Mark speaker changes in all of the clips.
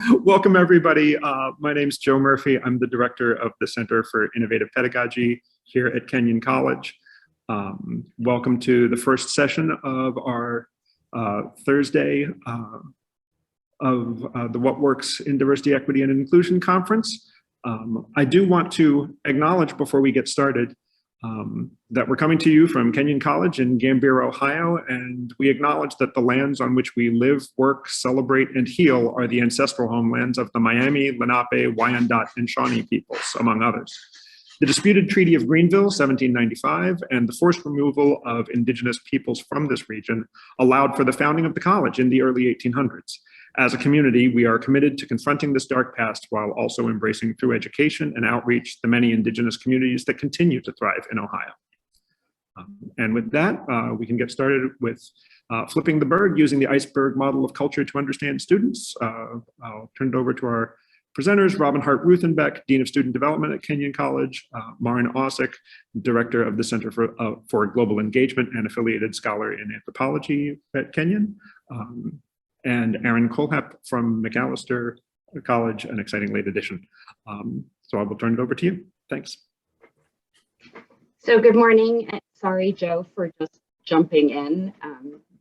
Speaker 1: Welcome, everybody. My name is Joe Murphy. I'm the director of the Center for Innovative Pedagogy here at Kenyon College. Welcome to the first session of our Thursday of the What Works in Diversity, Equity, and Inclusion Conference. I do want to acknowledge before we get started that we're coming to you from Kenyon College in Gambier, Ohio, and we acknowledge that the lands on which we live, work, celebrate, and heal are the ancestral homelands of the Miami, Lenape, Wyandot, and Shawnee peoples, among others. The disputed Treaty of Greenville, 1795, and the forced removal of indigenous peoples from this region allowed for the founding of the college in the early 1800s. As a community, we are committed to confronting this dark past while also embracing through education and outreach the many indigenous communities that continue to thrive in Ohio. And with that, we can get started with flipping the Berg using the Iceberg Model of Culture to understand students. I'll turn it over to our presenters, Hart Ruthenbeck, Dean of Student Development at Kenyon College, Maren Osick, Director of the Center for Global Engagement and Affiliated Scholar in Anthropology at Kenyon, and Aaron Colhapp from Macalester College, an exciting late addition. So I will turn it over to you. Thanks.
Speaker 2: So good morning. Sorry, Joe, for just jumping in.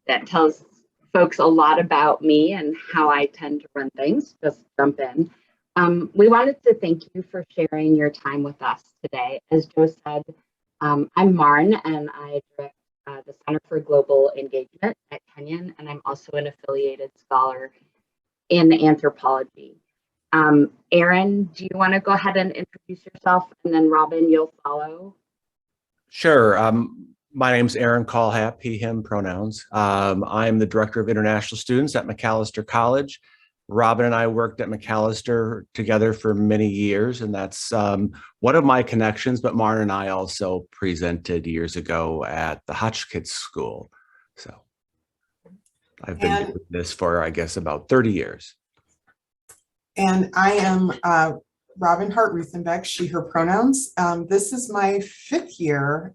Speaker 2: That tells folks a lot about me and how I tend to run things. Just jump in. We wanted to thank you for sharing your time with us today. As Joe said, I'm Maren, and I direct the Center for Global Engagement at Kenyon, and I'm also an affiliated scholar in anthropology. Aaron, do you want to go ahead and introduce yourself, and then Robin, you'll follow?
Speaker 3: Sure. My name's Aaron Colhapp, he, him pronouns. I'm the Director of International Students at Macalester College. Robin and I worked at Macalester together for many years, and that's one of my connections, but Maren and I also presented years ago at the Hotchkiss School. So I've been doing this for, I guess, about 30 years.
Speaker 4: And I am Robin Hart Ruthenbeck, she, her pronouns. This is my fifth year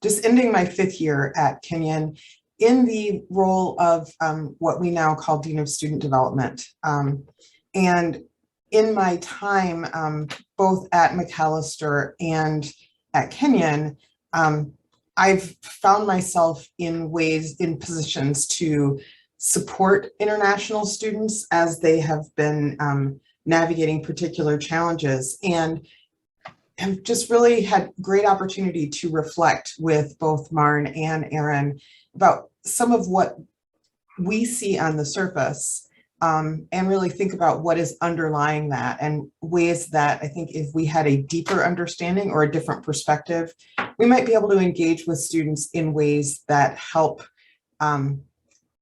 Speaker 4: just ending my fifth year at Kenyon, in the role of what we now call Dean of Student Development. And in my time, both at Macalester and at Kenyon, I've found myself in positions to support international students as they have been navigating particular challenges, and have just really had great opportunity to reflect with both Maren and Aaron about some of what we see on the surface, and really think about what is underlying that, and ways that I think if we had a deeper understanding or a different perspective, we might be able to engage with students in ways that help, I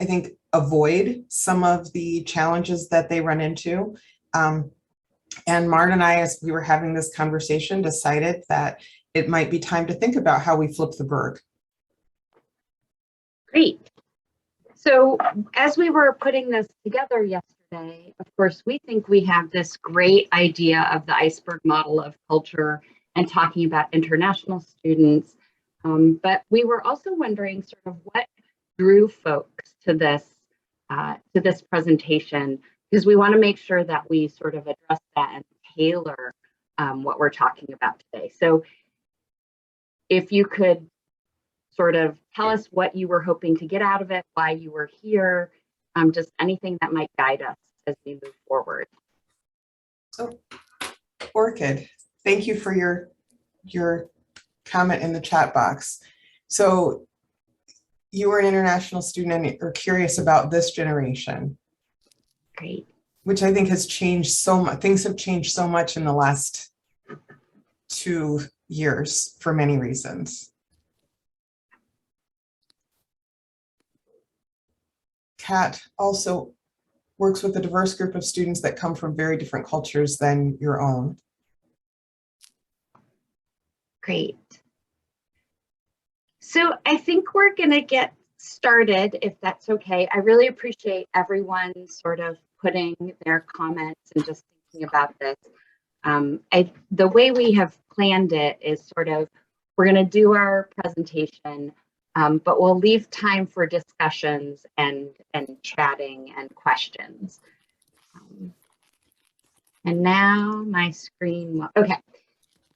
Speaker 4: think, avoid some of the challenges that they run into. And Maren and I, as we were having this conversation, decided that it might be time to think about how we flip the Berg.
Speaker 2: Great. So as we were putting this together yesterday, of course, we think we have this great idea of the Iceberg Model of Culture and talking about international students. But we were also wondering sort of what drew folks to this presentation, because we want to make sure that we sort of address that and tailor what we're talking about today. So if you could sort of tell us what you were hoping to get out of it, why you were here, just anything that might guide us as we move forward.
Speaker 4: So, Orchid, thank you for your comment in the chat box. So you were an international student and are curious about this generation.
Speaker 2: Great.
Speaker 4: Which I think has changed so much. Things have changed so much in the last 2 years for many reasons. Kat also works with a diverse group of students that come from very different cultures than your own.
Speaker 2: Great. So I think we're going to get started, if that's okay. I really appreciate everyone sort of putting their comments and just thinking about this. The way we have planned it is sort of, we're going to do our presentation, but we'll leave time for discussions and chatting and questions. And now my screen, okay.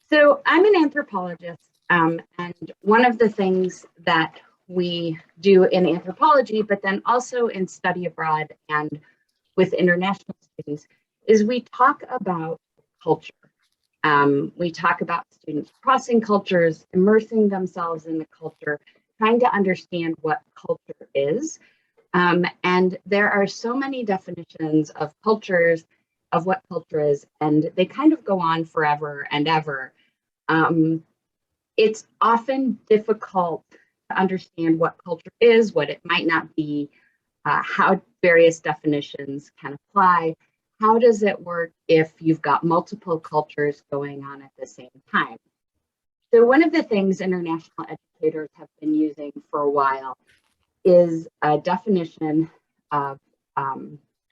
Speaker 2: So I'm an anthropologist, and one of the things that we do in anthropology, but then also in study abroad and with international students, is we talk about culture. We talk about students crossing cultures, immersing themselves in the culture, trying to understand what culture is. And there are so many definitions of cultures, of what culture is, and they kind of go on forever and ever. It's often difficult to understand what culture is, what it might not be, how various definitions can apply. How does it work if you've got multiple cultures going on at the same time? So one of the things international educators have been using for a while is a definition of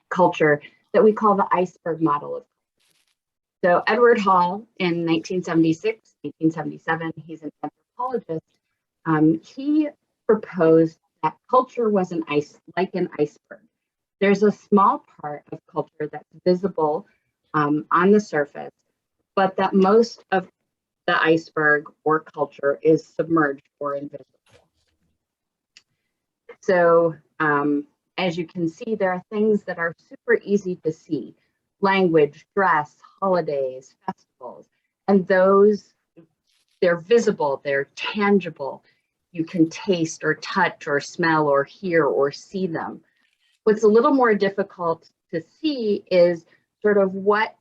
Speaker 2: culture that we call the Iceberg Model of Culture. So Edward Hall in 1976, 1977, he's an anthropologist. He proposed that culture was like an iceberg. There's a small part of culture that's visible on the surface, but that most of the iceberg or culture is submerged or invisible. So as you can see, there are things that are super easy to see: language, dress, holidays, festivals, and those, they're visible, they're tangible. You can taste or touch or smell or hear or see them. What's a little more difficult to see is sort of what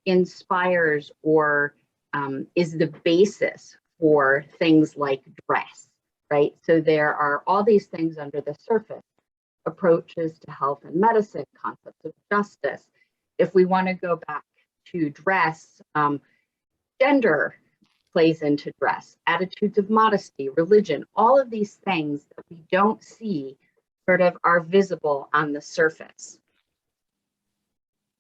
Speaker 2: inspires or is the basis for things like dress, right? So there are all these things under the surface: approaches to health and medicine, concepts of justice. If we want to go back to dress, gender plays into dress, attitudes of modesty, religion, all of these things that we don't see sort of are visible on the surface.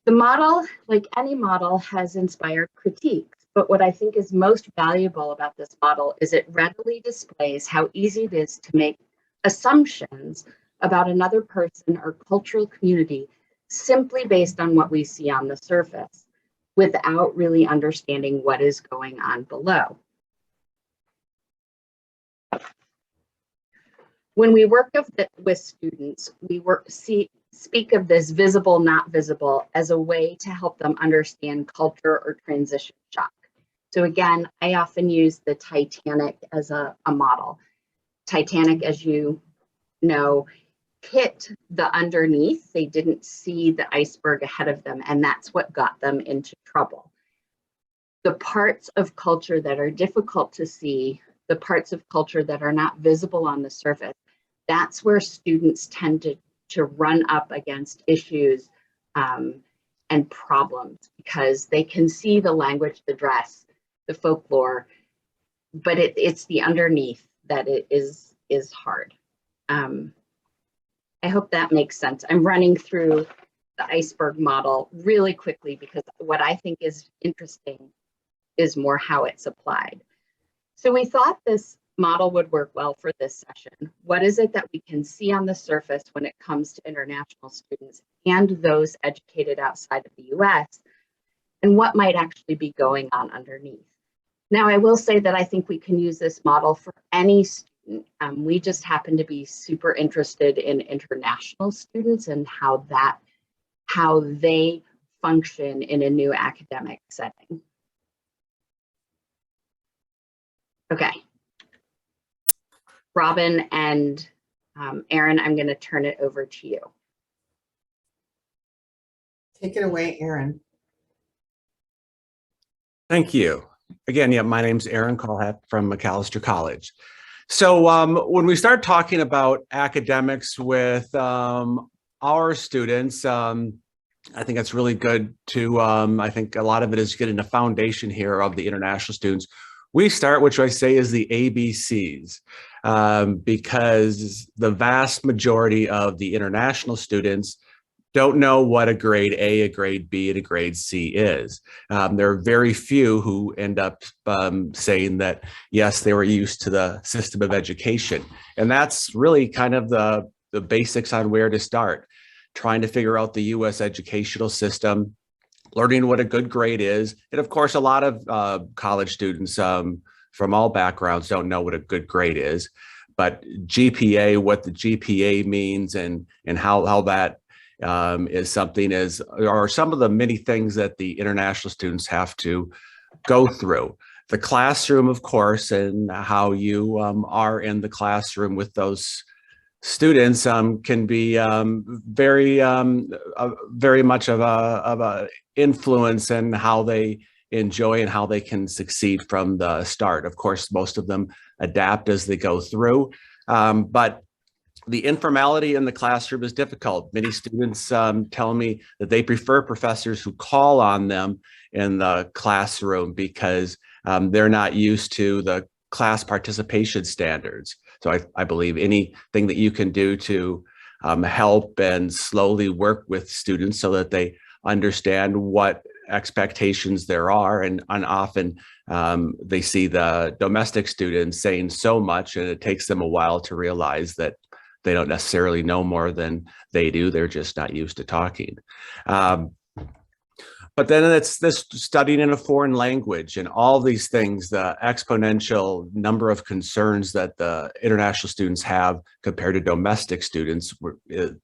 Speaker 2: The model, like any model, has inspired critiques, but what I think is most valuable about this model is it readily displays how easy it is to make assumptions about another person or cultural community simply based on what we see on the surface, without really understanding what is going on below. When we work with students, we speak of this visible, not visible as a way to help them understand culture or transition shock. So again, I often use the Titanic as a model. Titanic, as you know, hit the underneath. They didn't see the iceberg ahead of them, and that's what got them into trouble. The parts of culture that are difficult to see, the parts of culture that are not visible on the surface, that's where students tend to run up against issues and problems, because they can see the language, the dress, the folklore, but it's the underneath that it is hard. I hope that makes sense. I'm running through the iceberg model really quickly because what I think is interesting is more how it's applied. So we thought this model would work well for this session. What is it that we can see on the surface when it comes to international students and those educated outside of the US, and what might actually be going on underneath? Now, I will say that I think we can use this model for any student. We just happen to be super interested in international students and how they function in a new academic setting. Okay. Robin and Erin, I'm going to turn it over to you.
Speaker 4: Take it away, Erin.
Speaker 3: Thank you. Again, yeah, my name's Aaron Colhapp from Macalester College. So when we start talking about academics with our students, I think it's really good to, I think a lot of it is getting a foundation here of the international students. We start, which I say is the ABCs, because the vast majority of the international students don't know what a grade A, a grade B, and a grade C is. There are very few who end up saying that, yes, they were used to the system of education. And that's really kind of the basics on where to start. trying to figure out the U.S. educational system, learning what a good grade is. And of course, a lot of college students from all backgrounds don't know what a good grade is, but GPA, what the GPA means and how that is something are some of the many things that the international students have to go through. The classroom, of course, and how you are in the classroom with those students can be very much of a influence in how they enjoy and how they can succeed from the start. Of course, most of them adapt as they go through, but the informality in the classroom is difficult. Many students tell me that they prefer professors who call on them in the classroom because they're not used to the class participation standards. So I believe anything that you can do to help and slowly work with students so that they understand what expectations there are, and often they see the domestic students saying so much, and it takes them a while to realize that they don't necessarily know more than they do. They're just not used to talking. But then it's this studying in a foreign language and all these things, the exponential number of concerns that the international students have compared to domestic students,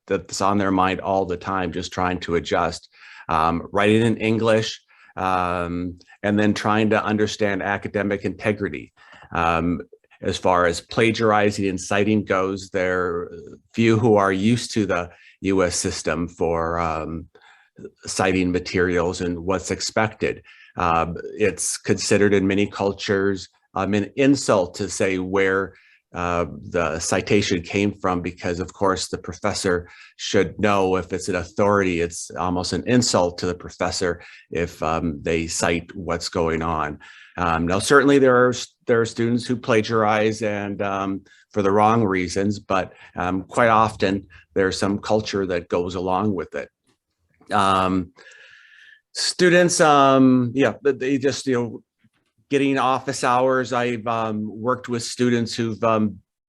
Speaker 3: that's on their mind all the time, just trying to adjust. Writing in English, and then trying to understand academic integrity. As far as plagiarizing and citing goes, there are few who are used to the US system for citing materials and what's expected. It's considered in many cultures an insult to say where the citation came from, because of course the professor should know. If it's an authority, it's almost an insult to the professor if they cite what's going on. Now, certainly there are students who plagiarize and for the wrong reasons, but quite often there's some culture that goes along with it. Students, they just, getting office hours. I've worked with students who've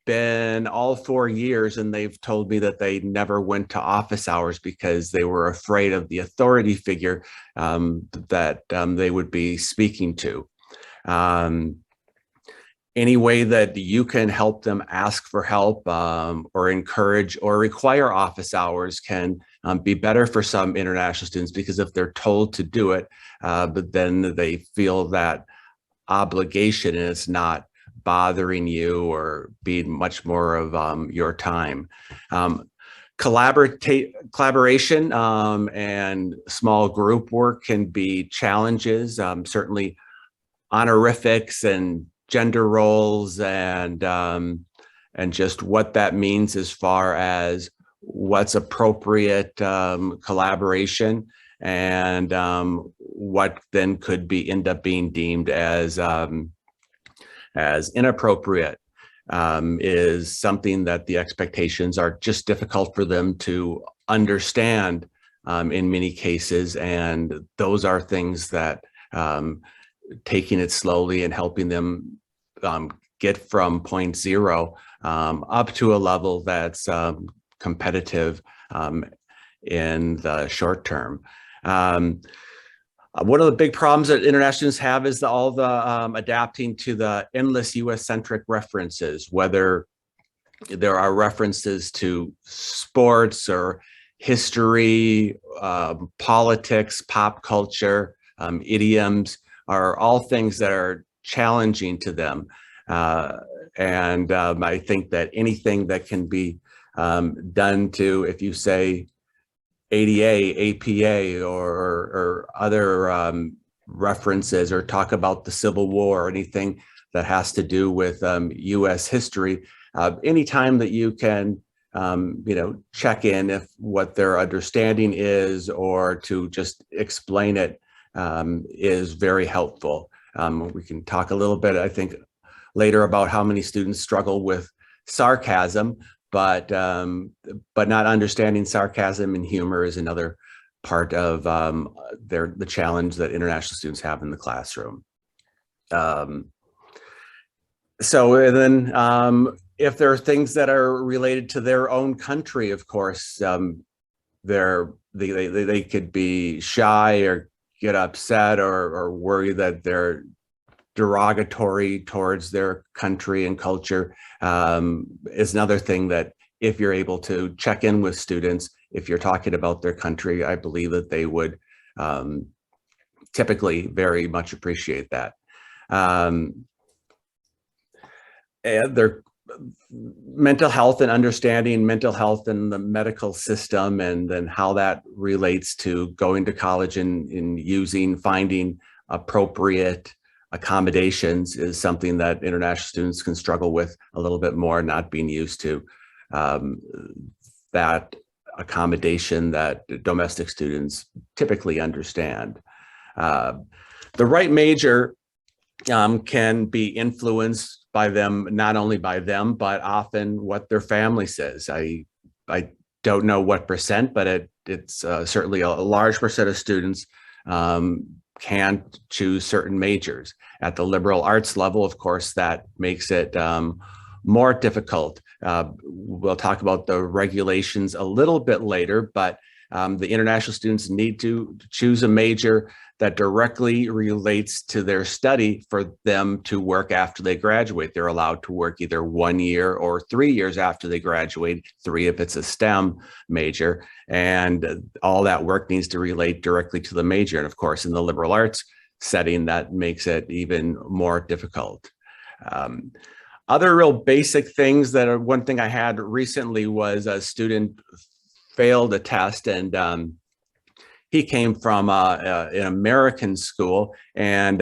Speaker 3: been all 4 years, and they've told me that they never went to office hours because they were afraid of the authority figure that they would be speaking to. Any way that you can help them ask for help or encourage or require office hours can be better for some international students, because if they're told to do it, but then they feel that obligation and it's not bothering you or being much more of your time. Collaboration and small group work can be challenges. Certainly honorifics and gender roles and just what that means as far as what's appropriate collaboration and what then could end up being deemed as inappropriate is something that the expectations are just difficult for them to understand in many cases. And those are things that taking it slowly and helping them get from point zero up to a level that's competitive in the short term. One of the big problems that international students have is all the adapting to the endless US-centric references, whether there are references to sports or history, politics, pop culture, idioms, are all things that are challenging to them. And I think that anything that can be done to, if you say ADA, APA, or other references, or talk about the Civil War, or anything that has to do with US history, anytime that you can check in if what their understanding is, or to just explain it is very helpful. We can talk a little bit, I think, later about how many students struggle with sarcasm, but not understanding sarcasm and humor is another part of the challenge that international students have in the classroom. So then if there are things that are related to their own country, of course, they could be shy or get upset or worry that they're derogatory towards their country and culture, is another thing that if you're able to check in with students, if you're talking about their country, I believe that they would typically very much appreciate that. And their mental health and understanding mental health in the medical system, and then how that relates to going to college and finding appropriate accommodations is something that international students can struggle with a little bit more, not being used to that accommodation that domestic students typically understand. The right major can be influenced by them, not only by them, but often what their family says. I don't know what percent, but it's certainly a large percent of students can't choose certain majors. At the liberal arts level, of course, that makes it more difficult. We'll talk about the regulations a little bit later, but the international students need to choose a major that directly relates to their study for them to work after they graduate. They're allowed to work either 1 year or 3 years after they graduate, 3 if it's a STEM major, and all that work needs to relate directly to the major. And of course, in the liberal arts setting, that makes it even more difficult. Other real basic things that are, one thing I had recently was a student failed a test, and he came from an American school, and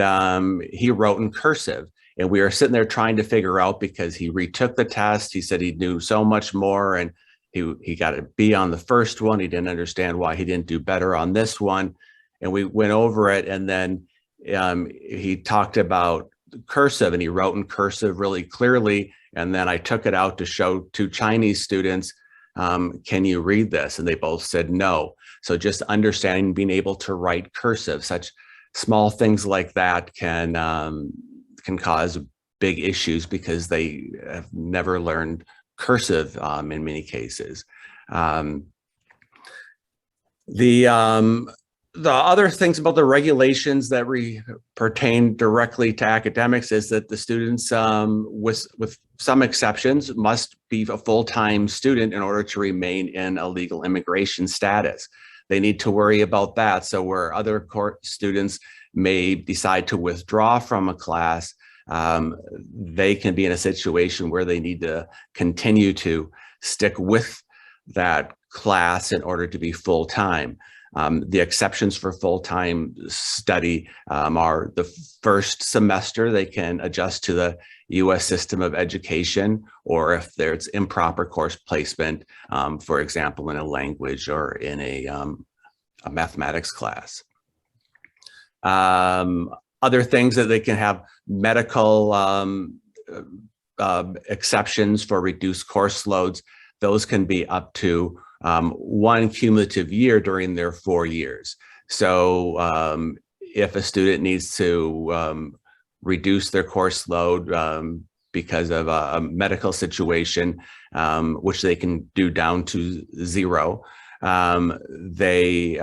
Speaker 3: he wrote in cursive. And we were sitting there trying to figure out, because he retook the test. He said he knew so much more, and he got a B on the first one. He didn't understand why he didn't do better on this one. And we went over it, and then he talked about cursive, and he wrote in cursive really clearly. And then I took it out to show 2 Chinese students, can you read this? And they both said no. So just understanding, being able to write cursive, such small things like that can cause big issues, because they have never learned cursive in many cases. The other things about the regulations that pertain directly to academics is that the students, with some exceptions, must be a full-time student in order to remain in a legal immigration status. They need to worry about that. So where other students may decide to withdraw from a class, they can be in a situation where they need to continue to stick with that class in order to be full-time. The exceptions for full-time study are the first semester. They can adjust to the U.S. system of education, or if there's improper course placement, for example, in a language or in a mathematics class. Other things that they can have medical exceptions for reduced course loads. Those can be up to 1 cumulative year during their 4 years. So if a student needs to reduce their course load because of a medical situation, which they can do down to 0, they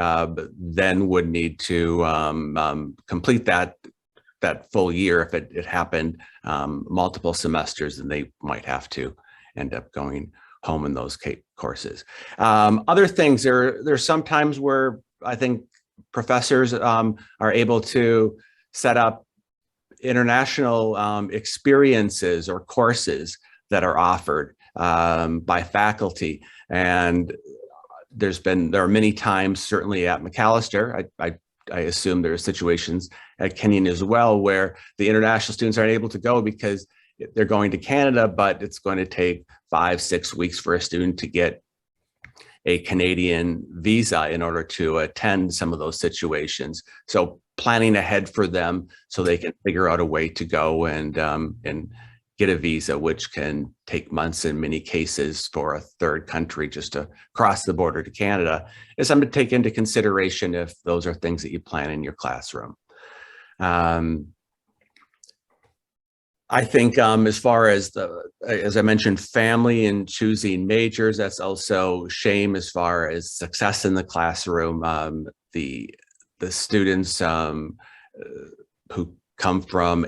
Speaker 3: then would need to complete that full year. If it happened multiple semesters, then they might have to end up going home in those courses. Other things, there's some times where I think professors are able to set up international experiences or courses that are offered by faculty. And there are many times, certainly at Macalester, I assume there are situations at Kenyon as well, where the international students aren't able to go because they're going to Canada, but it's going to take 5-6 weeks for a student to get a Canadian visa in order to attend some of those situations. So planning ahead for them so they can figure out a way to go and get a visa, which can take months in many cases for a third country just to cross the border to Canada, is something to take into consideration if those are things that you plan in your classroom. I think as far as as I mentioned, family and choosing majors, that's also shame as far as success in the classroom. The students who come from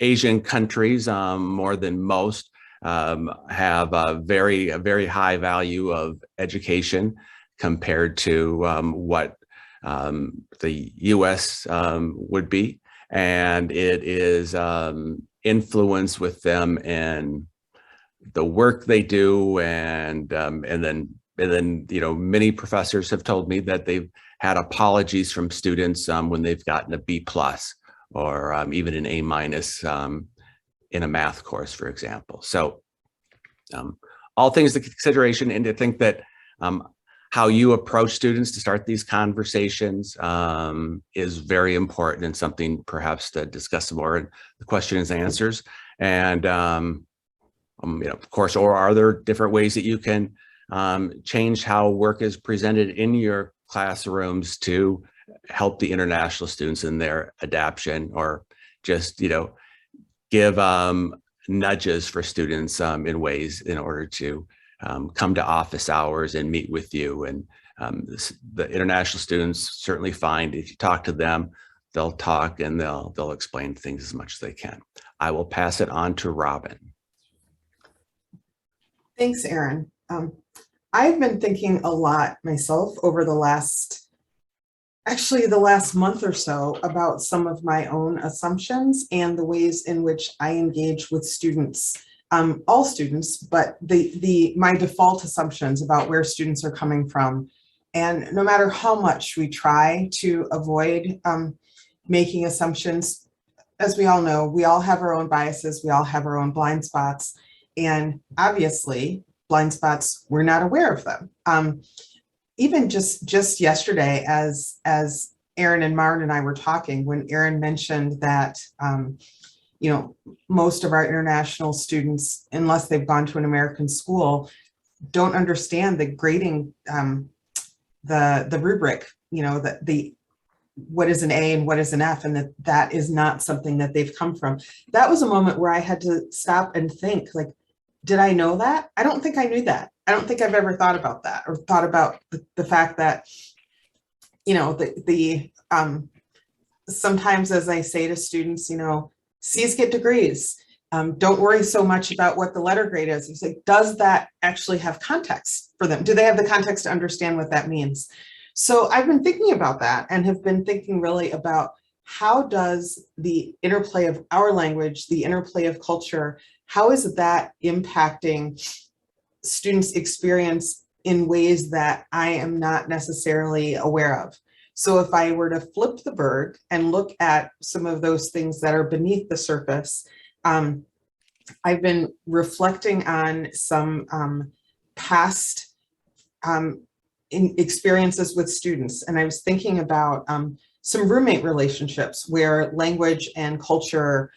Speaker 3: Asian countries, more than most, have a very high value of education compared to what the U.S. Would be, and it is influence with them and the work they do, and then many professors have told me that they've had apologies from students when they've gotten a B+ or even an A- in a math course, for example. So all things to consideration, and to think that how you approach students to start these conversations is very important, and something perhaps to discuss more in the questions and answers. And of course, or are there different ways that you can change how work is presented in your classrooms to help the international students in their adaptation, or just give nudges for students in ways in order to come to office hours and meet with you. And the international students certainly find if you talk to them, they'll talk and they'll explain things as much as they can. I will pass it on to Robin.
Speaker 4: Thanks, Aaron. I've been thinking a lot myself over the last month or so about some of my own assumptions and the ways in which I engage with students, all students, but my default assumptions about where students are coming from. And no matter how much we try to avoid making assumptions, as we all know, we all have our own biases, we all have our own blind spots, and obviously blind spots, we're not aware of them. Even just yesterday, as Aaron and Martin and I were talking, when Aaron mentioned that most of our international students, unless they've gone to an American school, don't understand the grading, the rubric, what is an A and what is an F, and that is not something that they've come from. That was a moment where I had to stop and think, like, did I know that? I don't think I knew that. I don't think I've ever thought about that, or thought about the fact that, sometimes, as I say to students, C's get degrees. Don't worry so much about what the letter grade is. It's like, does that actually have context for them? Do they have the context to understand what that means? So I've been thinking about that, and have been thinking really about how does the interplay of our language, the interplay of culture, how is that impacting students' experience in ways that I am not necessarily aware of? So if I were to flip the Berg and look at some of those things that are beneath the surface, I've been reflecting on some past experiences with students, and I was thinking about some roommate relationships where language and culture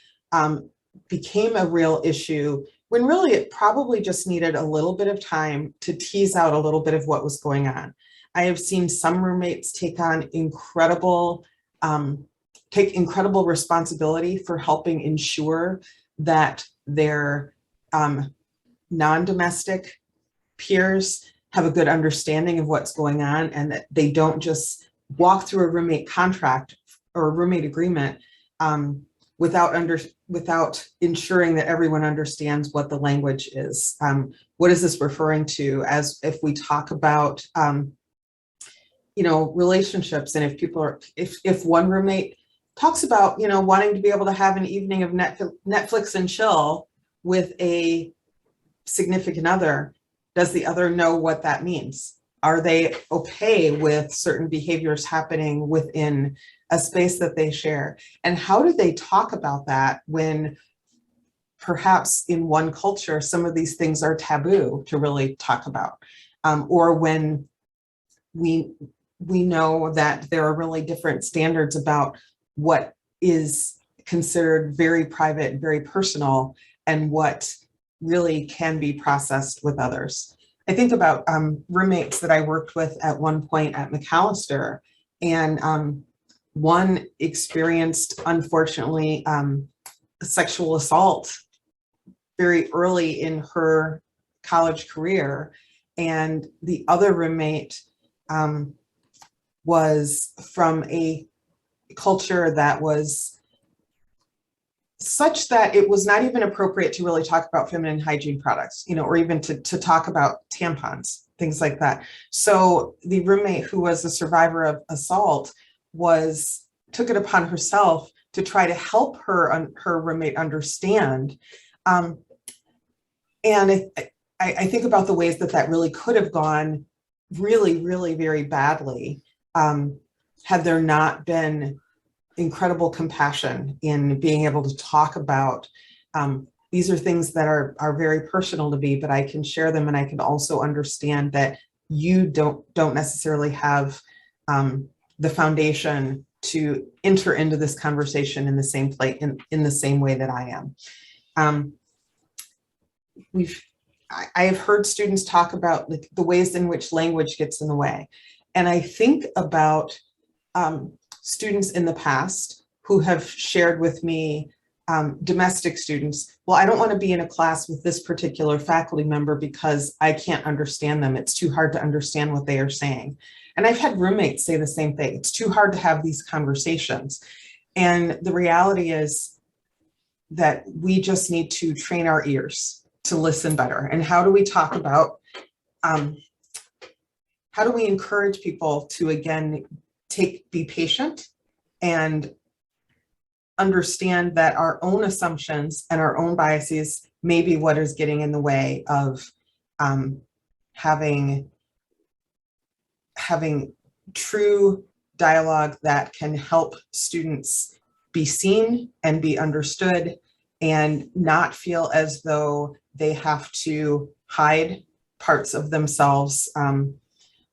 Speaker 4: became a real issue, when really it probably just needed a little bit of time to tease out a little bit of what was going on. I have seen some roommates take on incredible responsibility for helping ensure that their non-domestic peers have a good understanding of what's going on, and that they don't just walk through a roommate contract or a roommate agreement without ensuring that everyone understands what the language is. What is this referring to? As if we talk about relationships, and if one roommate talks about wanting to be able to have an evening of Netflix and chill with a significant other, does the other know what that means? Are they okay with certain behaviors happening within a space that they share? And how do they talk about that when perhaps in one culture some of these things are taboo to really talk about, or when we know that there are really different standards about what is considered very private, very personal, and what really can be processed with others. I think about roommates that I worked with at one point at Macalester, and one experienced, unfortunately, sexual assault very early in her college career. And the other roommate was from a culture that was such that it was not even appropriate to really talk about feminine hygiene products, or even to talk about tampons, things like that. So the roommate, who was a survivor of assault, took it upon herself to try to help her roommate understand. And I think about the ways that really could have gone really, really very badly had there not been incredible compassion in being able to talk about. These are things that are very personal to me, but I can share them, and I can also understand that you don't necessarily have the foundation to enter into this conversation in the same place, in the same way that I am. I have heard students talk about the ways in which language gets in the way. And I think about students in the past who have shared with me, domestic students, well, I don't want to be in a class with this particular faculty member because I can't understand them. It's too hard to understand what they are saying. And I've had roommates say the same thing. It's too hard to have these conversations. And the reality is that we just need to train our ears to listen better. And how do we talk about, how do we encourage people to, again, be patient and understand that our own assumptions and our own biases may be what is getting in the way of having true dialogue that can help students be seen and be understood and not feel as though they have to hide parts of themselves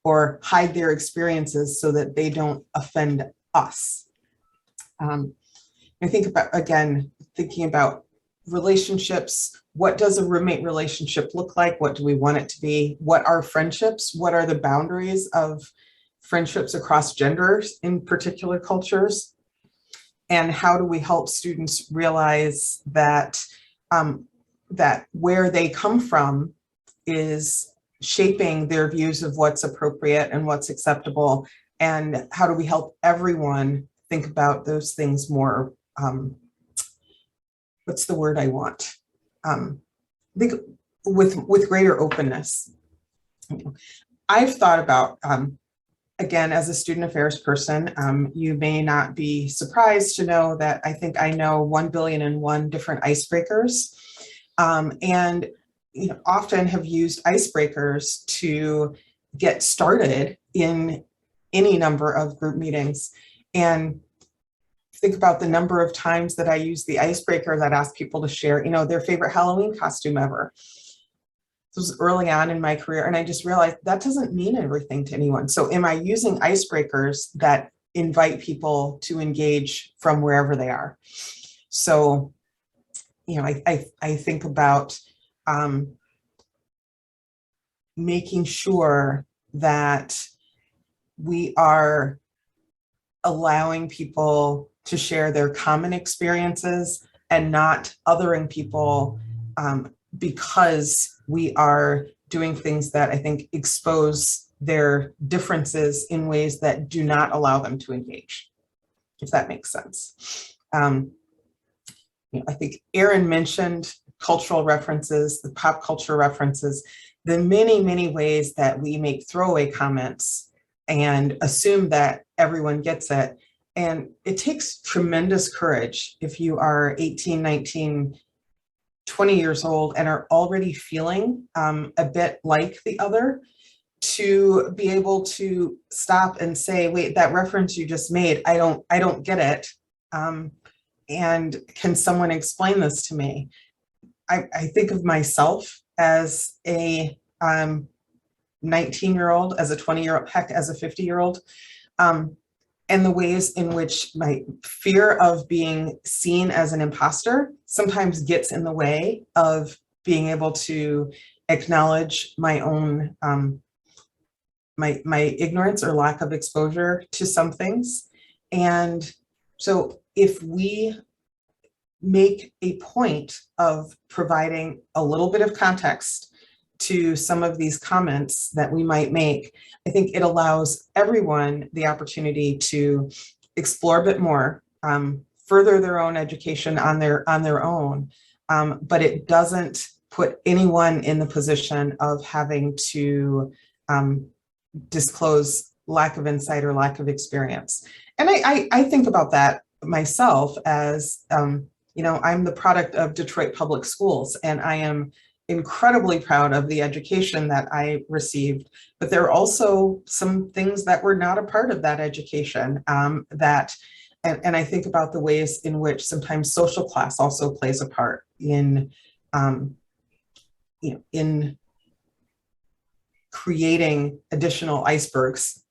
Speaker 4: or hide their experiences so that they don't offend us. I think about, again, thinking about relationships. What does a roommate relationship look like? What do we want it to be? What are friendships? What are the boundaries of friendships across genders in particular cultures? And how do we help students realize that that where they come from is shaping their views of what's appropriate and what's acceptable? And how do we help everyone think about those things more? What's the word I want? I think with greater openness. I've thought about, again, as a student affairs person, you may not be surprised to know that I think I know 1,000,000,001 different icebreakers, and often have used icebreakers to get started in any number of group meetings. And think about the number of times that I use the icebreaker that ask people to share, their favorite Halloween costume ever. This was early on in my career, and I just realized that doesn't mean everything to anyone. So am I using icebreakers that invite people to engage from wherever they are? So, I think about making sure that we are allowing people to share their common experiences and not othering people because we are doing things that I think expose their differences in ways that do not allow them to engage, if that makes sense. I think Erin mentioned cultural references, the pop culture references, the many, many ways that we make throwaway comments and assume that everyone gets it. And it takes tremendous courage if you are 18, 19, 20 years old and are already feeling a bit like the other, to be able to stop and say, wait, that reference you just made, I don't get it. And can someone explain this to me? I think of myself as a 19-year-old, as a 20-year-old, heck, as a 50-year-old. And the ways in which my fear of being seen as an imposter sometimes gets in the way of being able to acknowledge my own, my ignorance or lack of exposure to some things. And so if we make a point of providing a little bit of context to some of these comments that we might make, I think it allows everyone the opportunity to explore a bit more, further their own education on their own, but it doesn't put anyone in the position of having to disclose lack of insight or lack of experience. And I think about that myself as, you know, I'm the product of Detroit Public Schools, and I am incredibly proud of the education that I received, but there are also some things that were not a part of that education and I think about the ways in which sometimes social class also plays a part in, you know, in creating additional icebergs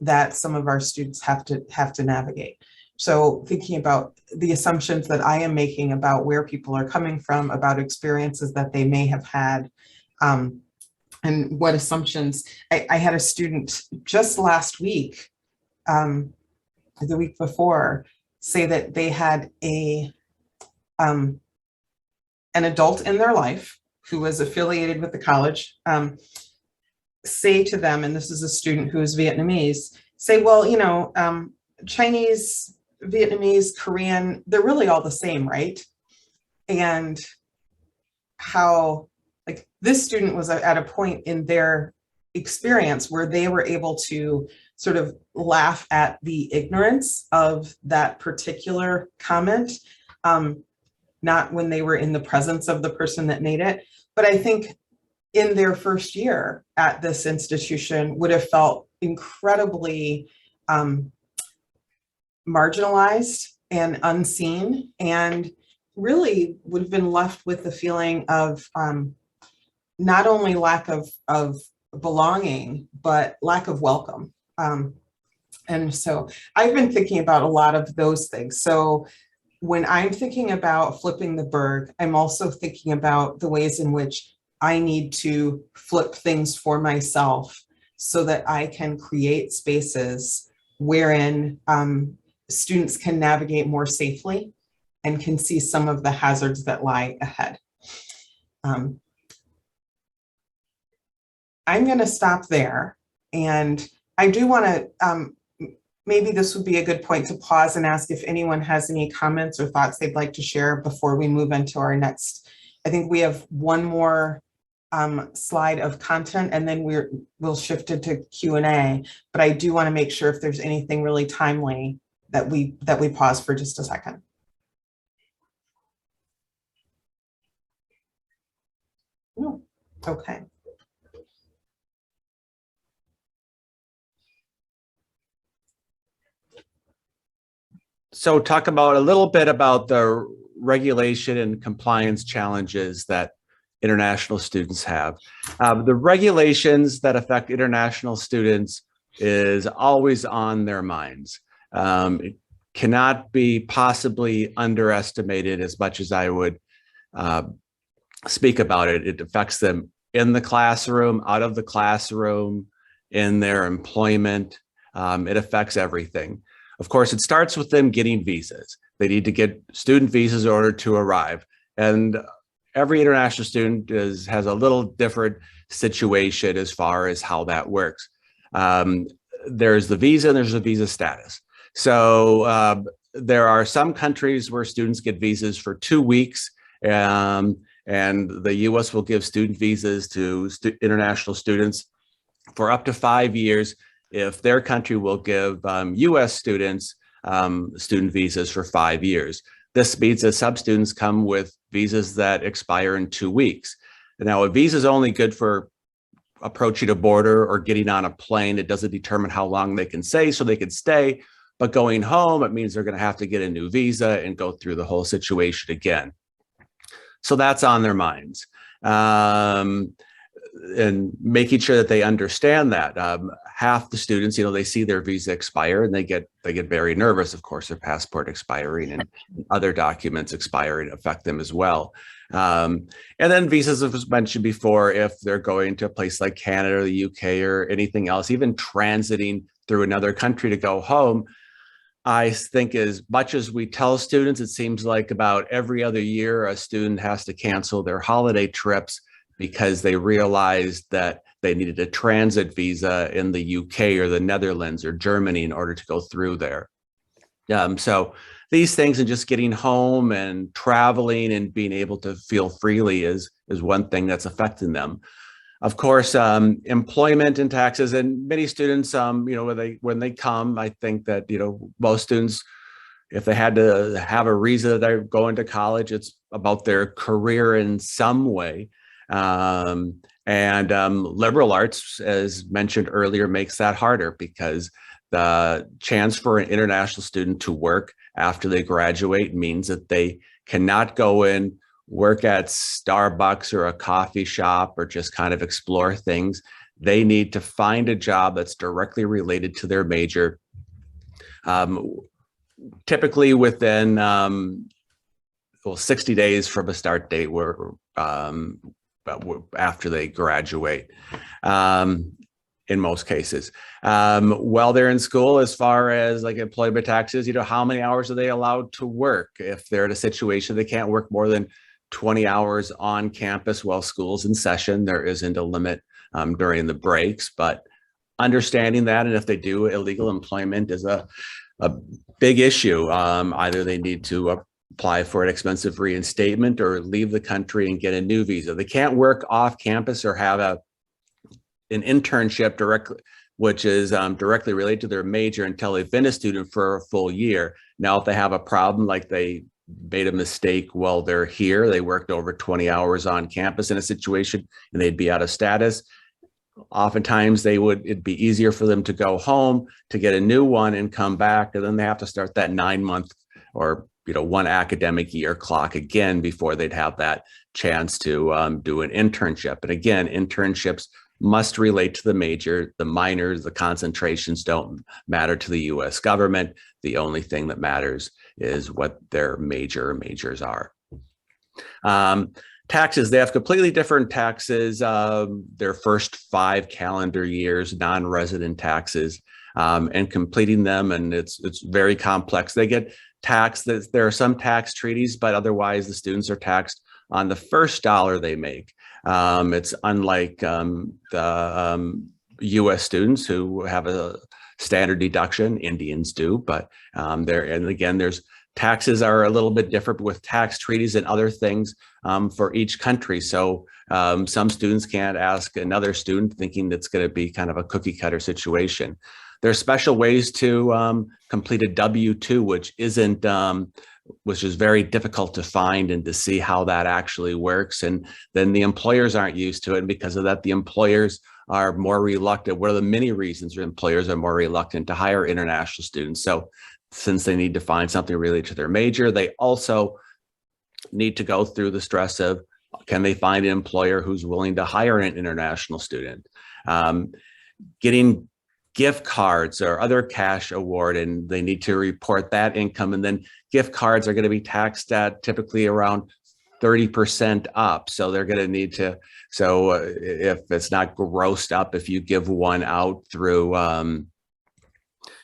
Speaker 4: that some of our students have to navigate. So thinking about the assumptions that I am making about where people are coming from, about experiences that they may have had, and what assumptions. I had a student just last week, the week before, say that they had an adult in their life who was affiliated with the college, say to them, and this is a student who is Vietnamese, say, well, you know, Chinese, Vietnamese, Korean, they're really all the same, right? And how, like, this student was at a point in their experience where they were able to sort of laugh at the ignorance of that particular comment, not when they were in the presence of the person that made it, but I think in their first year at this institution would have felt incredibly marginalized and unseen, and really would have been left with the feeling of not only lack of belonging, but lack of welcome. And so I've been thinking about a lot of those things. So when I'm thinking about flipping the Berg, I'm also thinking about the ways in which I need to flip things for myself so that I can create spaces wherein students can navigate more safely and can see some of the hazards that lie ahead. I'm going to stop there, and I do want to, maybe this would be a good point to pause and ask if anyone has any comments or thoughts they'd like to share before we move into our next. I think we have one more slide of content, and then we'll shift it to Q&A, but I do want to make sure if there's anything really timely that we pause for just a second. No. Okay.
Speaker 3: So talk about a little bit about the regulation and compliance challenges that international students have. The regulations that affect international students is always on their minds. It cannot be possibly underestimated as much as I would speak about it. It affects them in the classroom, out of the classroom, in their employment. It affects everything. Of course, it starts with them getting visas. They need to get student visas in order to arrive. And every international student has a little different situation as far as how that works. There's the visa and there's the visa status. So there are some countries where students get visas for 2 weeks, and the US will give student visas to international students for up to 5 years if their country will give US students student visas for 5 years. This means that some students come with visas that expire in 2 weeks. Now, a visa is only good for approaching a border or getting on a plane. It doesn't determine how long they can stay, so they can stay. But going home, it means they're going to have to get a new visa and go through the whole situation again. So that's on their minds. And making sure that they understand that. Half the students, they see their visa expire and they get very nervous. Of course, their passport expiring and other documents expiring affect them as well. And then visas, as was mentioned before, if they're going to a place like Canada or the UK or anything else, even transiting through another country to go home, I think as much as we tell students, it seems like about every other year, a student has to cancel their holiday trips because they realized that they needed a transit visa in the UK or the Netherlands or Germany in order to go through there. So these things and just getting home and traveling and being able to feel freely is one thing that's affecting them. Of course, employment and taxes, and many students, when they come, I think that, most students, if they had to have a reason that they're going to college, it's about their career in some way. And liberal arts, as mentioned earlier, makes that harder because the chance for an international student to work after they graduate means that they cannot go in, work at Starbucks or a coffee shop or just kind of explore things. They need to find a job that's directly related to their major, typically within 60 days from a start date where after they graduate. In most cases, while they're in school, as far as like employment taxes, how many hours are they allowed to work? If they're in a situation they can't work more than 20 hours on campus while school's in session, there isn't a limit during the breaks, but understanding that, and if they do, illegal employment is a big issue. Either they need to apply for an expensive reinstatement or leave the country and get a new visa. They can't work off campus or have an internship directly, which is directly related to their major until they've been a student for a full year. Now, if they have a problem, like they made a mistake while they're here, they worked over 20 hours on campus in a situation and they'd be out of status. Oftentimes it'd be easier for them to go home to get a new one and come back. And then they have to start that 9-month or, one academic year clock again before they'd have that chance to do an internship. And again, internships must relate to the major. The minors, the concentrations don't matter to the U.S. government. The only thing that matters is what their majors are. Taxes, they have completely different taxes. Their first 5 calendar years, non-resident taxes, and completing them, and it's very complex. They get taxed. There are some tax treaties, but otherwise the students are taxed on the first dollar they make. It's unlike the U.S. students who have a standard deduction. Indians do, but there's taxes are a little bit different with tax treaties and other things for each country. So some students can't ask another student thinking it's going to be kind of a cookie cutter situation. There's special ways to complete a W-2, which is very difficult to find and to see how that actually works. And then the employers aren't used to it. And because of that, the employers are more reluctant. One of the many reasons employers are more reluctant to hire international students. So since they need to find something related to their major, they also need to go through the stress of, can they find an employer who's willing to hire an international student? Getting gift cards or other cash award, and they need to report that income. And then gift cards are going to be taxed at typically around 30% up. So they're going to need to, if it's not grossed up, if you give one out through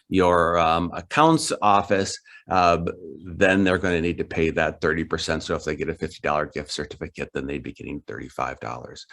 Speaker 3: your accounts office, then they're going to need to pay that 30%. So if they get a $50 gift certificate, then they'd be getting $35.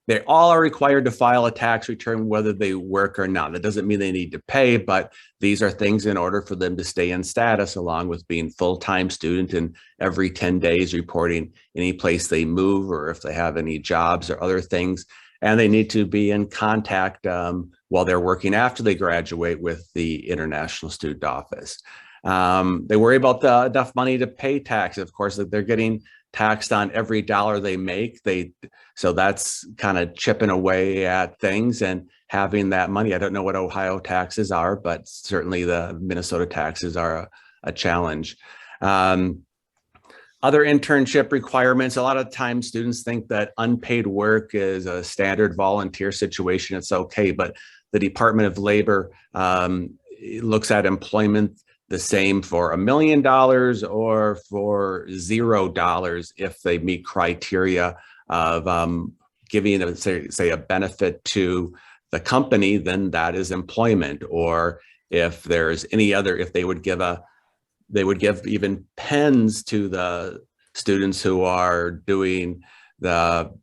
Speaker 3: They all are required to file a tax return whether they work or not. That doesn't mean they need to pay, but these are things in order for them to stay in status, along with being full-time student and every 10 days reporting any place they move or if they have any jobs or other things. And they need to be in contact while they're working after they graduate with the International Student Office. They worry about enough money to pay tax. Of course, that they're getting taxed on every dollar they make. So that's kind of chipping away at things and having that money. I don't know what Ohio taxes are, but certainly the Minnesota taxes are a challenge. Other internship requirements, a lot of times students think that unpaid work is a standard volunteer situation. It's okay, but the Department of Labor looks at employment the same for $1 million or for $0 if they meet criteria of giving, say, a benefit to the company, then that is employment. Or if there's any other, if they would give even pens to the students who are doing the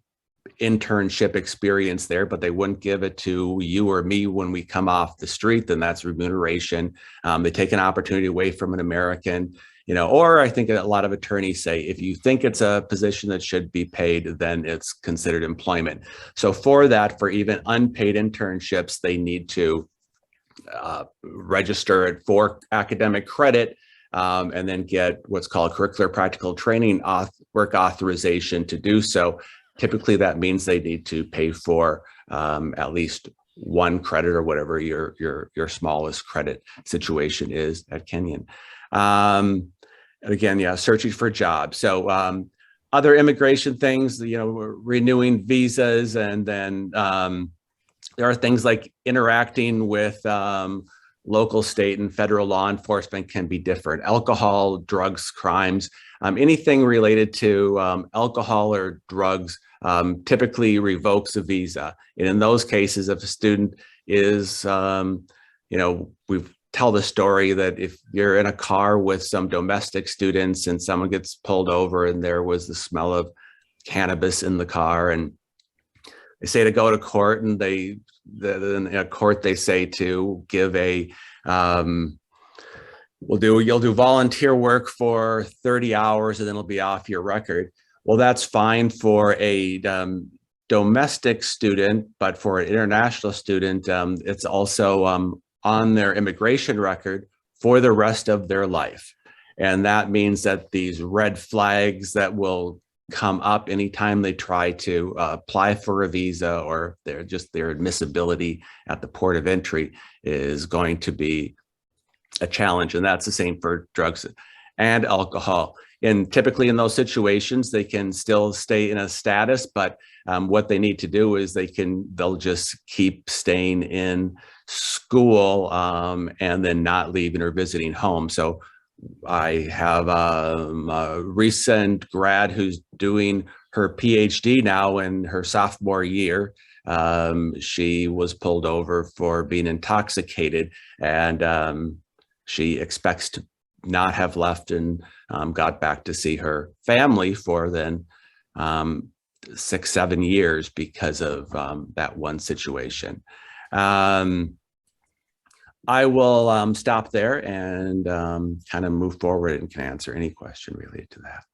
Speaker 3: internship experience there, but they wouldn't give it to you or me when we come off the street, then that's remuneration. They take an opportunity away from an American, or I think a lot of attorneys say, if you think it's a position that should be paid, then it's considered employment. So for that, for even unpaid internships, they need to register it for academic credit, and then get what's called curricular practical training work authorization to do so. Typically, that means they need to pay for at least one credit or whatever your smallest credit situation is at Kenyon. Again, yeah, searching for jobs. So other immigration things, renewing visas, and then there are things like interacting with local, state, and federal law enforcement can be different. Alcohol, drugs, crimes, anything related to alcohol or drugs typically revokes a visa. And in those cases, if a student is, we tell the story that if you're in a car with some domestic students and someone gets pulled over and there was the smell of cannabis in the car, and they say to go to court, and in a court they say to give you'll do volunteer work for 30 hours and then it'll be off your record. Well, that's fine for a domestic student, but for an international student, it's also on their immigration record for the rest of their life. And that means that these red flags that will come up anytime they try to apply for a visa, or their admissibility at the port of entry is going to be a challenge. And that's the same for drugs and alcohol. And typically in those situations, they can still stay in a status, but what they need to do is they'll just keep staying in school and then not leaving or visiting home. So I have a recent grad who's doing her PhD now in her sophomore year. She was pulled over for being intoxicated, and she expects to not have left and got back to see her family for then 6-7 years because of that one situation. I will stop there and kind of move forward and can answer any question related to that.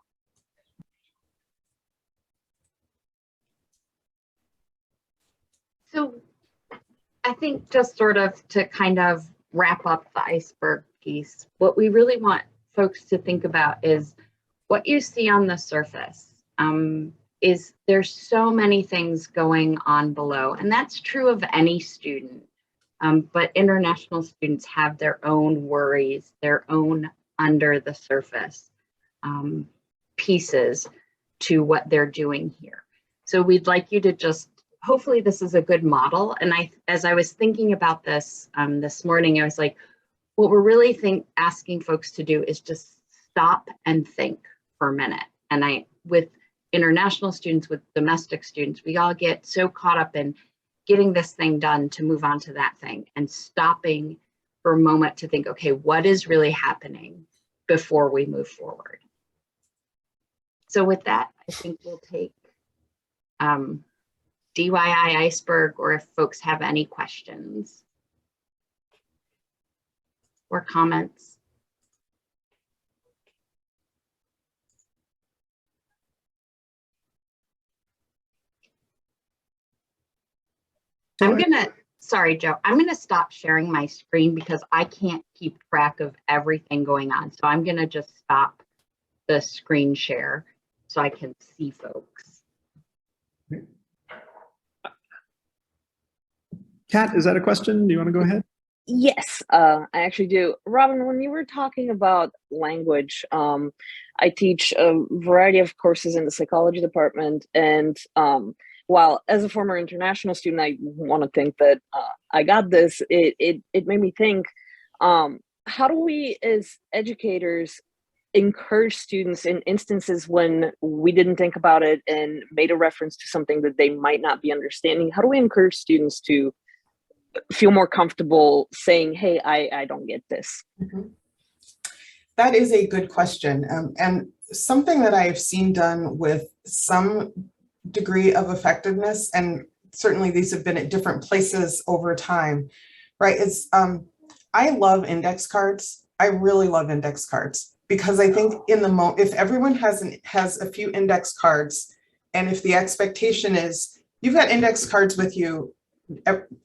Speaker 2: So I think just sort of to kind of wrap up the iceberg piece, what we really want folks to think about is what you see on the surface. Is there's so many things going on below, and that's true of any student. But international students have their own worries, their own under the surface pieces to what they're doing here. So we'd like you to just, hopefully this is a good model. And as I was thinking about this this morning, I was like, what we're really asking folks to do is just stop and think for a minute. And with international students, with domestic students, we all get so caught up in getting this thing done to move on to that thing, and stopping for a moment to think, okay, what is really happening before we move forward? So with that, I think we'll take DIY Iceberg, or if folks have any questions or comments. Sorry, Joe, I'm gonna stop sharing my screen because I can't keep track of everything going on. So I'm gonna just stop the screen share so I can see folks.
Speaker 1: Kat, is that a question? Do you want to go ahead?
Speaker 5: Yes, I actually do. Robin, when you were talking about language, I teach a variety of courses in the psychology department, and while as a former international student, I want to think that I got this, it made me think, how do we as educators encourage students in instances when we didn't think about it and made a reference to something that they might not be understanding? How do we encourage students to feel more comfortable saying, hey, I don't get this?
Speaker 4: Mhm. That is a good question. And something that I've seen done with some degree of effectiveness, and certainly these have been at different places over time, right? Is I love index cards. I really love index cards because I think in the moment, if everyone has a few index cards, and if the expectation is you've got index cards with you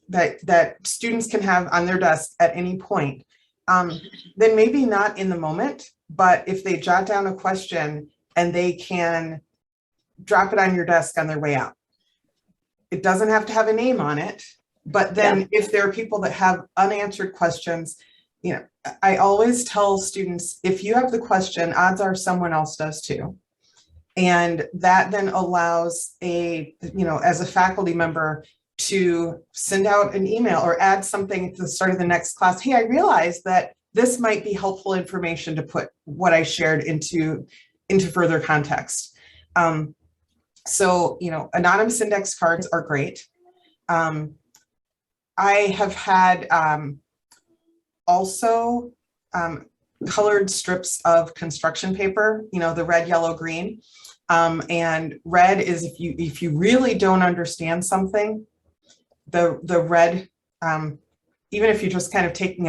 Speaker 4: that students can have on their desk at any point, then maybe not in the moment, but if they jot down a question and they can drop it on your desk on their way out. It doesn't have to have a name on it, but then if there are people that have unanswered questions, you know, I always tell students, if you have the question, odds are someone else does too. And that then allows as a faculty member to send out an email or add something at the start of the next class. Hey, I realized that this might be helpful information to put what I shared into further context. So, anonymous index cards are great. I have had also colored strips of construction paper, the red, yellow, green. And red is if you really don't understand something, the red, even if you're just kind of taking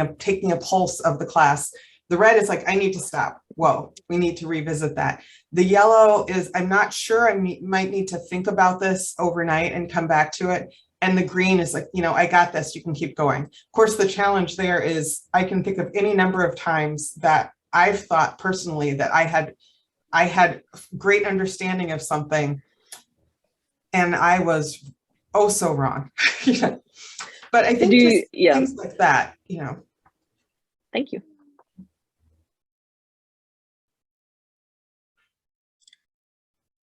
Speaker 4: a pulse of the class, the red is like, I need to stop. Whoa, we need to revisit that. The yellow is, I'm not sure, might need to think about this overnight and come back to it. And the green is like, I got this, you can keep going. Of course, the challenge there is I can think of any number of times that I've thought personally that I had great understanding of something and I was so wrong. But I think things like that,
Speaker 5: Thank you.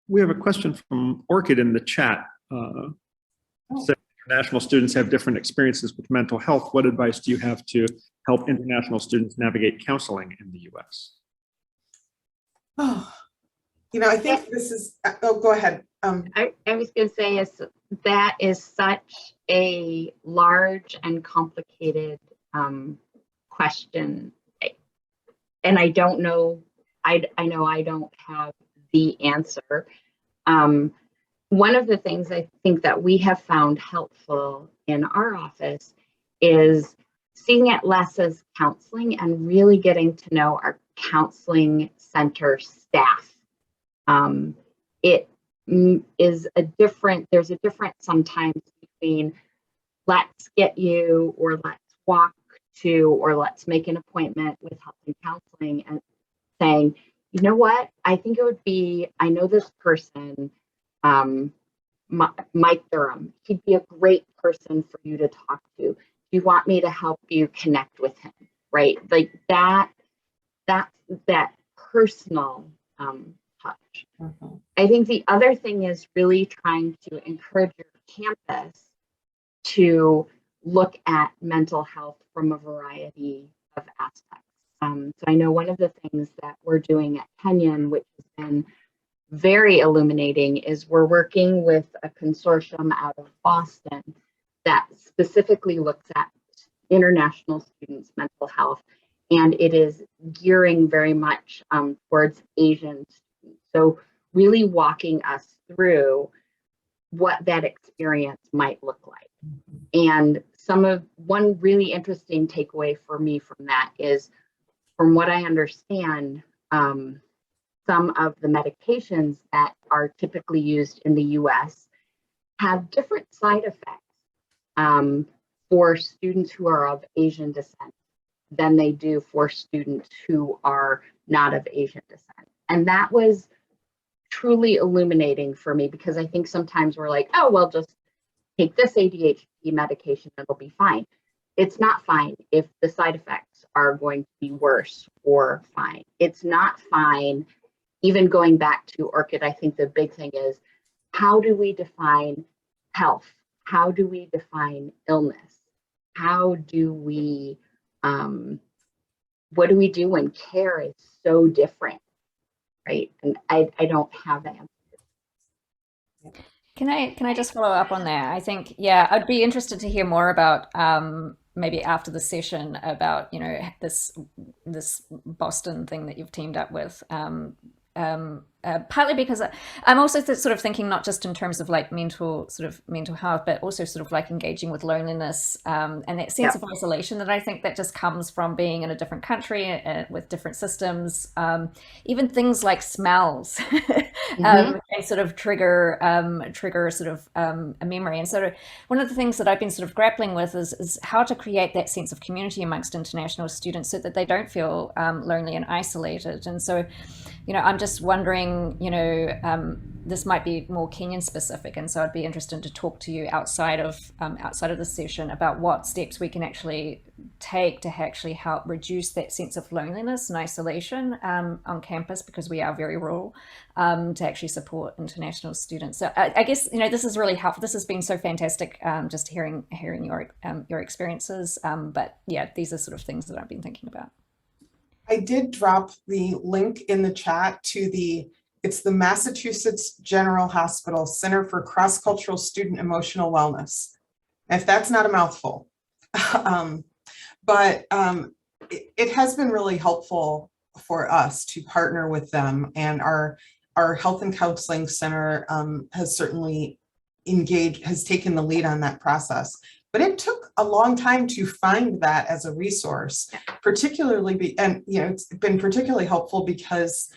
Speaker 1: We have a question from Orchid in the chat. Said international students have different experiences with mental health. What advice do you have to help international students navigate counseling in the US?
Speaker 4: I think this is, go ahead.
Speaker 2: I was going to say that is such a large and complicated question. And I don't know, I know I don't have the answer. One of the things I think that we have found helpful in our office is seeing it less as counseling and really getting to know our counseling center staff. There's a difference sometimes between let's get you or let's walk to or let's make an appointment with health and counseling and saying, you know what, I think it would be, I know this person, Mike Durham, he'd be a great person for you to talk to. Do you want me to help you connect with him? Right? Like that personal touch.
Speaker 4: Mm-hmm.
Speaker 2: I think the other thing is really trying to encourage your campus to look at mental health from a variety of aspects. So I know one of the things that we're doing at Kenyon, which has been very illuminating, is we're working with a consortium out of Boston that specifically looks at international students' mental health, and it is gearing very much towards Asian students. So really walking us through what that experience might look like. And one really interesting takeaway for me from that is, from what I understand, some of the medications that are typically used in the US have different side effects for students who are of Asian descent than they do for students who are not of Asian descent. And that was truly illuminating for me, because I think sometimes we're like, oh, well, just take this ADHD medication, it'll be fine. It's not fine if the side effects are going to be worse or fine. It's not fine. Even going back to Orchid, I think the big thing is, how do we define health? How do we define illness? How do we, what do we do when care is so different, right? And I don't have that answer.
Speaker 6: Can I just follow up on that? I think, yeah, I'd be interested to hear more about maybe after the session about, this Boston thing that you've teamed up with. Partly because I'm also sort of thinking not just in terms of like mental health, but also sort of like engaging with loneliness and that sense of isolation that I think that just comes from being in a different country with different systems. Even things like smells can sort of trigger sort of a memory. And so one of the things that I've been sort of grappling with is how to create that sense of community amongst international students so that they don't feel lonely and isolated. And so, I'm just wondering, this might be more Kenyan specific, and so I'd be interested to talk to you outside of the session about what steps we can actually take to actually help reduce that sense of loneliness and isolation on campus, because we are very rural, to actually support international students. So I guess this is really helpful. This has been so fantastic, just hearing your experiences. But yeah, these are sort of things that I've been thinking about.
Speaker 4: I did drop the link in the chat to it's the Massachusetts General Hospital Center for Cross-Cultural Student Emotional Wellness. If that's not a mouthful, but it has been really helpful for us to partner with them, and our Health and Counseling Center has certainly has taken the lead on that process. But it took a long time to find that as a resource, particularly, it's been particularly helpful because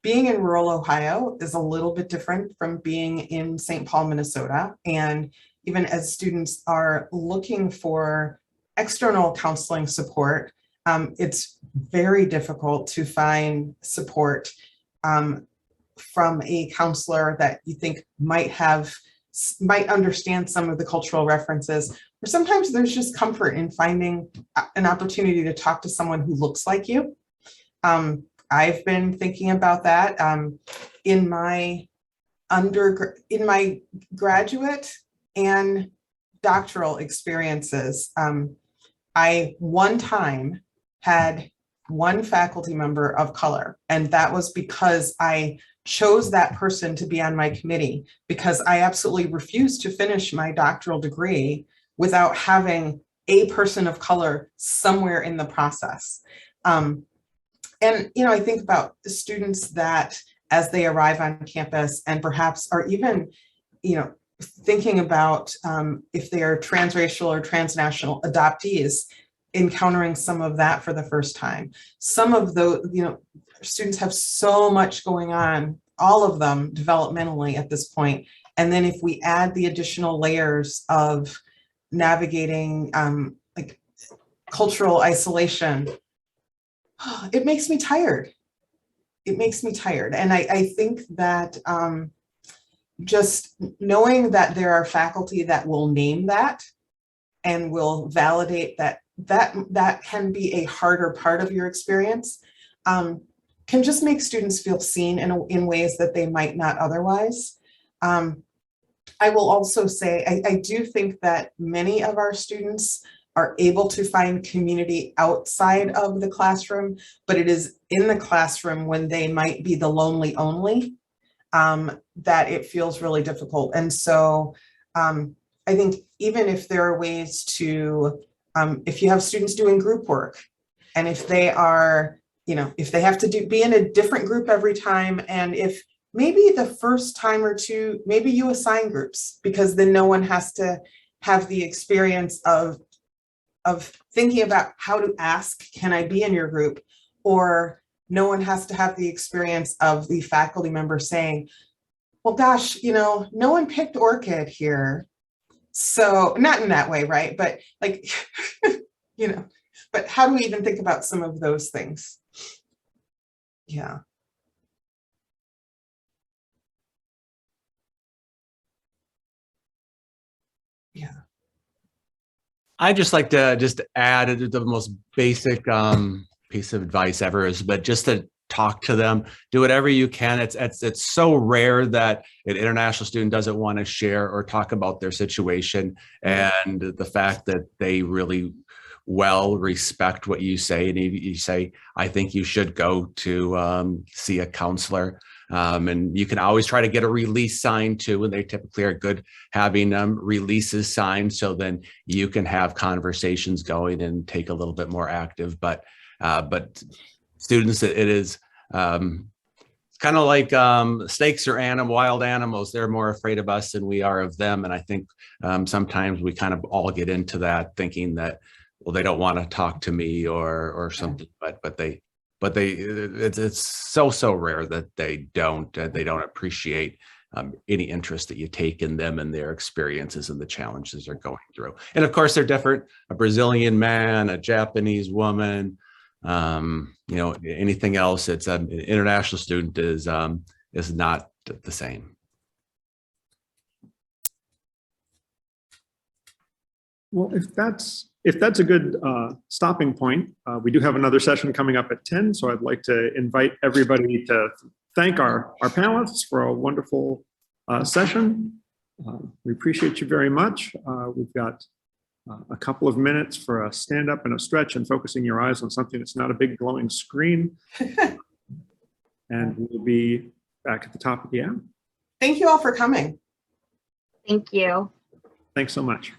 Speaker 4: being in rural Ohio is a little bit different from being in St. Paul, Minnesota. And even as students are looking for external counseling support, it's very difficult to find support from a counselor that you think might understand some of the cultural references, or sometimes there's just comfort in finding an opportunity to talk to someone who looks like you. I've been thinking about that in my graduate and doctoral experiences. I one time had one faculty member of color, and that was because I chose that person to be on my committee, because I absolutely refused to finish my doctoral degree without having a person of color somewhere in the process. And, I think about the students that as they arrive on campus and perhaps are even, thinking about if they are transracial or transnational adoptees, encountering some of that for the first time. Some of those, students have so much going on, all of them developmentally at this point. And then if we add the additional layers of navigating like cultural isolation, it makes me tired. It makes me tired. And I think that just knowing that there are faculty that will name that and will validate that can be a harder part of your experience, can just make students feel seen in ways that they might not otherwise. I will also say, I do think that many of our students are able to find community outside of the classroom, but it is in the classroom when they might be the lonely only, that it feels really difficult. And so I think even if there are ways to, if you have students doing group work, and if they are, if they have to be in a different group every time, and if maybe the first time or two, maybe you assign groups, because then no one has to have the experience of thinking about how to ask, can I be in your group? Or no one has to have the experience of the faculty member saying, well, gosh, no one picked orchid here. So not in that way, right? But like, but how do we even think about some of those things? Yeah. Yeah.
Speaker 3: I just like to add the most basic piece of advice ever but just to talk to them, do whatever you can. It's so rare that an international student doesn't want to share or talk about their situation, and the fact that they really well respect what you say, and you say, I think you should go to see a counselor. And you can always try to get a release signed too, and they typically are good having releases signed, so then you can have conversations going and take a little bit more active. But students, it is kind of like snakes are wild animals. They're more afraid of us than we are of them. And I think sometimes we kind of all get into that thinking that, well, they don't want to talk to me or something, but it's so rare that they don't appreciate any interest that you take in them and their experiences and the challenges they're going through. And of course, they're different. A Brazilian man, a Japanese woman, anything else. It's an international student is not the same.
Speaker 1: Well, if that's a good stopping point, we do have another session coming up at 10. So I'd like to invite everybody to thank our panelists for a wonderful session. We appreciate you very much. We've got a couple of minutes for a stand up and a stretch and focusing your eyes on something that's not a big glowing screen. And we'll be back at the top of the hour.
Speaker 4: Thank you all for coming.
Speaker 2: Thank you.
Speaker 1: Thanks so much.